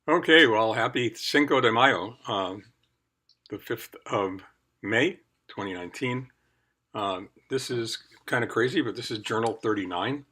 Okay, well, happy Cinco de Mayo, the 5th of May, 2019. This is kind of crazy, but this is Journal 39,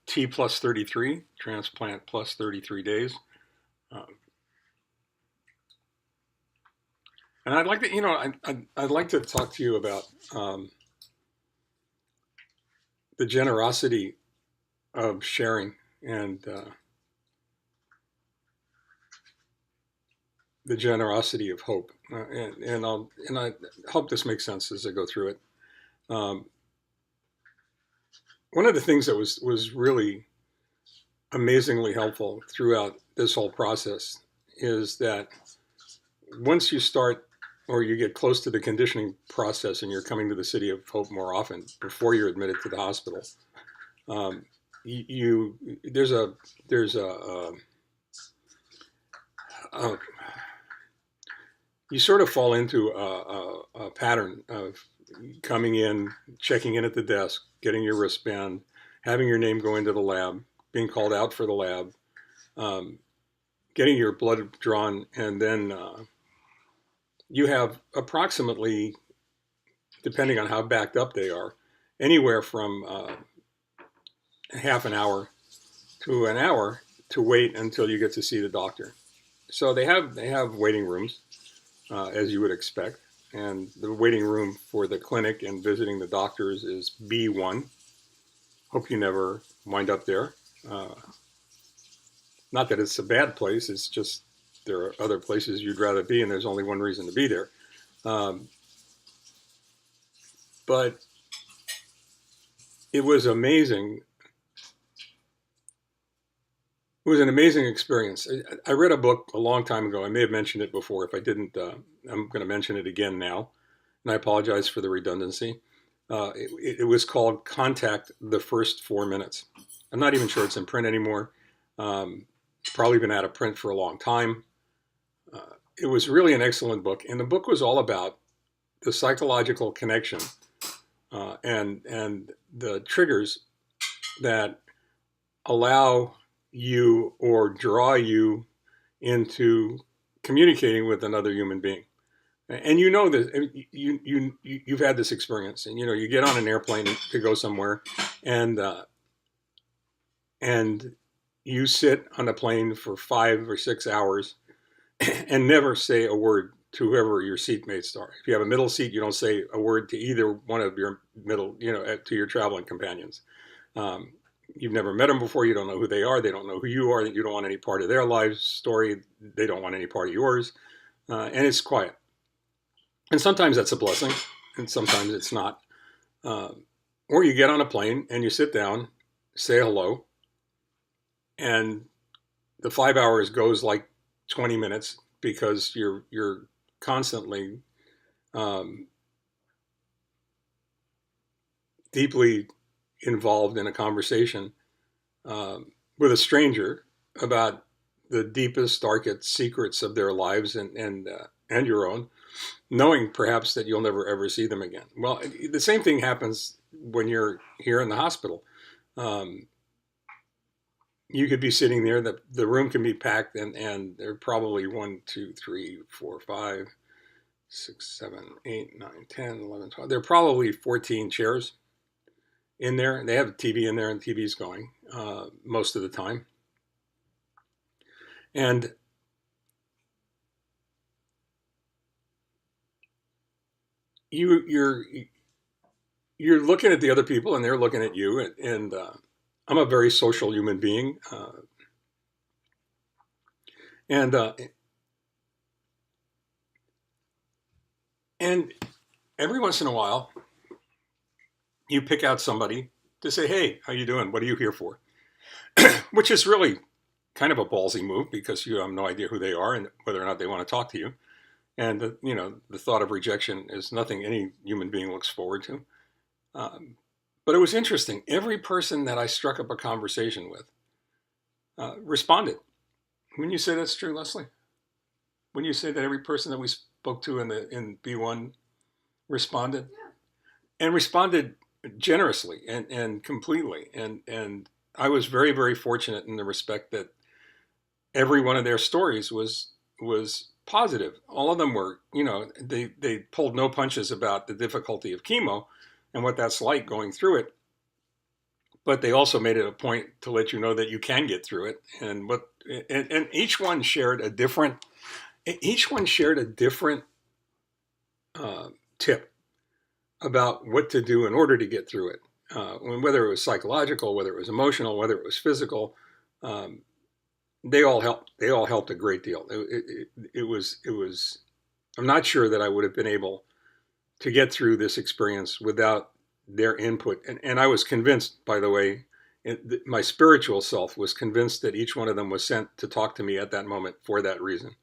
T plus 33, transplant plus 33 days. Uh, and I'd like to, I'd like to talk to you about the generosity of sharing and the generosity of hope. And I hope this makes sense as I go through it. Um, One of the things that was really amazingly helpful throughout this whole process is that once you start or you get close to the conditioning process and you're coming to the City of Hope more often before you're admitted to the hospital, um, there's a you sort of fall into a pattern of coming in, checking in at the desk, getting your wristband, having your name go into the lab, being called out for the lab, um, getting your blood drawn, and then you have approximately, depending on how backed up they are, anywhere from half an hour to an hour to wait until you get to see the doctor. So they have waiting rooms, as you would expect, and the waiting room for the clinic and visiting the doctors is B1. Hope you never wind up there. Uh, Not that it's a bad place, it's just there are other places you'd rather be, and there's only one reason to be there. Um, but it was amazing. It was an amazing experience. I read a book a long time ago. I may have mentioned it before. If I didn't, I'm going to mention it again now, and I apologize for the redundancy. It was called Contact the First 4 Minutes. I'm not even sure it's in print anymore. Probably been out of print for a long time. It was really an excellent book, and the book was all about the psychological connection and the triggers that allow you or draw you into communicating with another human being. And you know that you've had this experience, and you get on an airplane to go somewhere, and and you sit on a plane for 5 or 6 hours and never say a word to whoever your seatmates are. If you have a middle seat, you don't say a word to either one of your middle, to your traveling companions. Um, you've never met them before. You don't know who they are. They don't know who you are. You don't want any part of their life story. They don't want any part of yours. And it's quiet. And sometimes that's a blessing, and sometimes it's not. Or you get on a plane and you sit down, say hello, and the 5 hours goes like 20 minutes because you're constantly deeply involved in a conversation with a stranger about the deepest, darkest secrets of their lives and your own, knowing perhaps that you'll never ever see them again. Well, the same thing happens when you're here in the hospital. Um, you could be sitting there, the room can be packed, and there are probably 1, 2, 3, 4, 5, 6, 7, 8, 9, 10, 11, 12. There are probably 14 chairs in there. They have a TV in there, and the TV's going most of the time. And you're looking at the other people, and they're looking at you. And I'm a very social human being, and and every once in a while, you pick out somebody to say, "Hey, how you doing? What are you here for?" Which is really kind of a ballsy move because you have no idea who they are and whether or not they want to talk to you. And the thought of rejection is nothing any human being looks forward to. Um, but it was interesting. Every person that I struck up a conversation with responded. When you say that's true, Leslie, when you say that every person that we spoke to in B1 responded, and responded generously and completely, and I was very, very fortunate in the respect that every one of their stories was positive. All of them were, they pulled no punches about the difficulty of chemo and what that's like going through it. But they also made it a point to let you know that you can get through it. And each one shared a different uh, tip about what to do in order to get through it. Whether it was psychological, whether it was emotional, whether it was physical, um, they all helped. They all helped a great deal. It was. I'm not sure that I would have been able to get through this experience without their input. And I was convinced, by the way, my spiritual self was convinced that each one of them was sent to talk to me at that moment for that reason.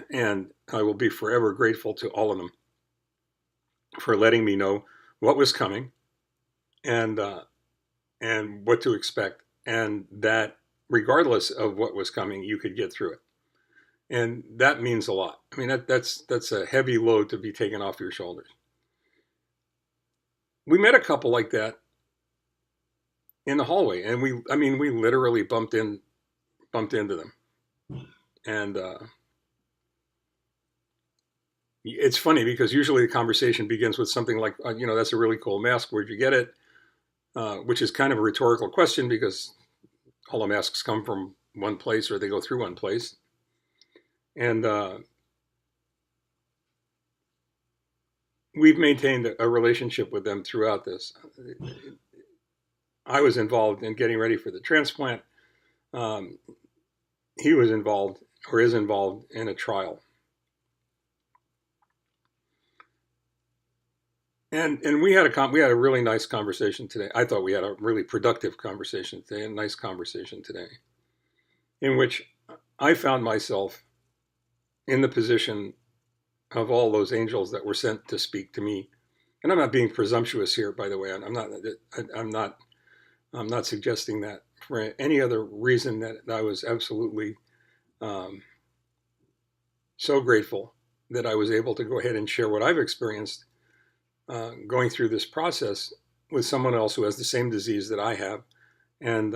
And I will be forever grateful to all of them for letting me know what was coming and what to expect, and that regardless of what was coming, you could get through it. And that means a lot. I mean, that's a heavy load to be taken off your shoulders. We met a couple like that in the hallway, and we literally bumped into them. And it's funny because usually the conversation begins with something like, that's a really cool mask. Where'd you get it? Which is kind of a rhetorical question because all the masks come from one place or they go through one place. And we've maintained a relationship with them throughout this. I was involved in getting ready for the transplant. He was involved or is involved in a trial. And we had a really nice conversation today. I thought we had a really productive conversation today, a nice conversation today, in which I found myself in the position of all those angels that were sent to speak to me. And I'm not being presumptuous here, by the way. I'm not suggesting that for any other reason that I was absolutely so grateful that I was able to go ahead and share what I've experienced going through this process with someone else who has the same disease that I have, and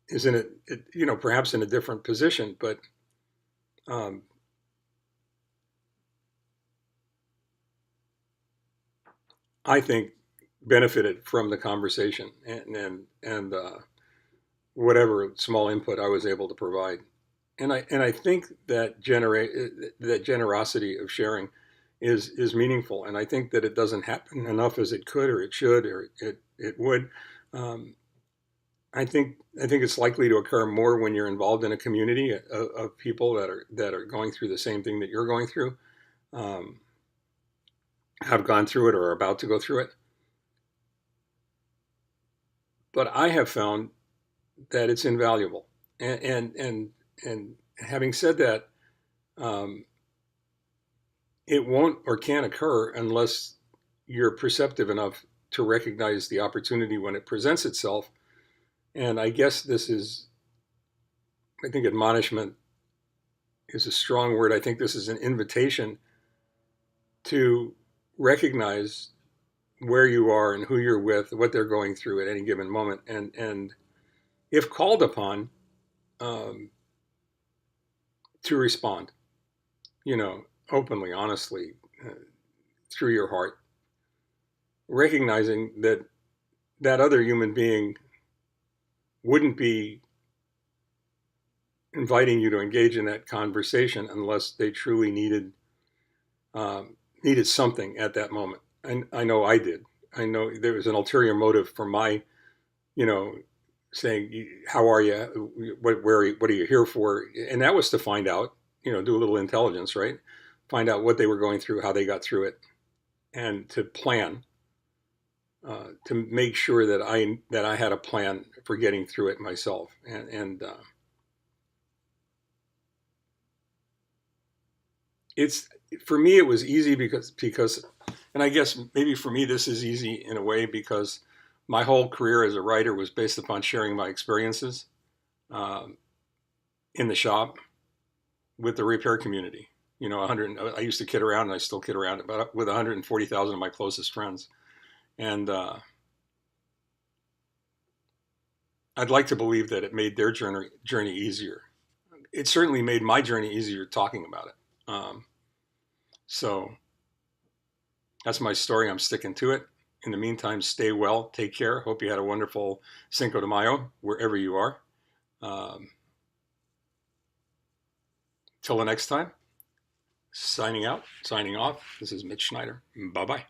is in it, perhaps in a different position, but I think benefited from the conversation and whatever small input I was able to provide. And I think that generosity of sharing is meaningful, and I think that it doesn't happen enough as it could or it should or it would. I think it's likely to occur more when you're involved in a community of people that are going through the same thing that you're going through, have gone through it or are about to go through it. But I have found that it's invaluable, and having said that, it won't or can't occur unless you're perceptive enough to recognize the opportunity when it presents itself. And I guess I think admonishment is a strong word. I think this is an invitation to recognize where you are and who you're with, what they're going through at any given moment. And if called upon, to respond, openly, honestly, through your heart, recognizing that that other human being wouldn't be inviting you to engage in that conversation unless they truly needed something at that moment. And I know I did. I know there was an ulterior motive for my, saying, "How are you? What are you here for?" And that was to find out, do a little intelligence, right? Find out what they were going through, how they got through it, and to plan, to make sure that I had a plan for getting through it myself. And it's, for me, it was easy because, and I guess maybe for me this is easy in a way because my whole career as a writer was based upon sharing my experiences in the shop with the repair community. I used to kid around, and I still kid around about with 140,000 of my closest friends, and I'd like to believe that it made their journey easier. it certainly made my journey easier talking about it. So that's my story. I'm sticking to it. In the meantime, stay well, take care. Hope you had a wonderful Cinco de Mayo, wherever you are. Till the next time, signing out, signing off. This is Mitch Schneider. Bye-bye.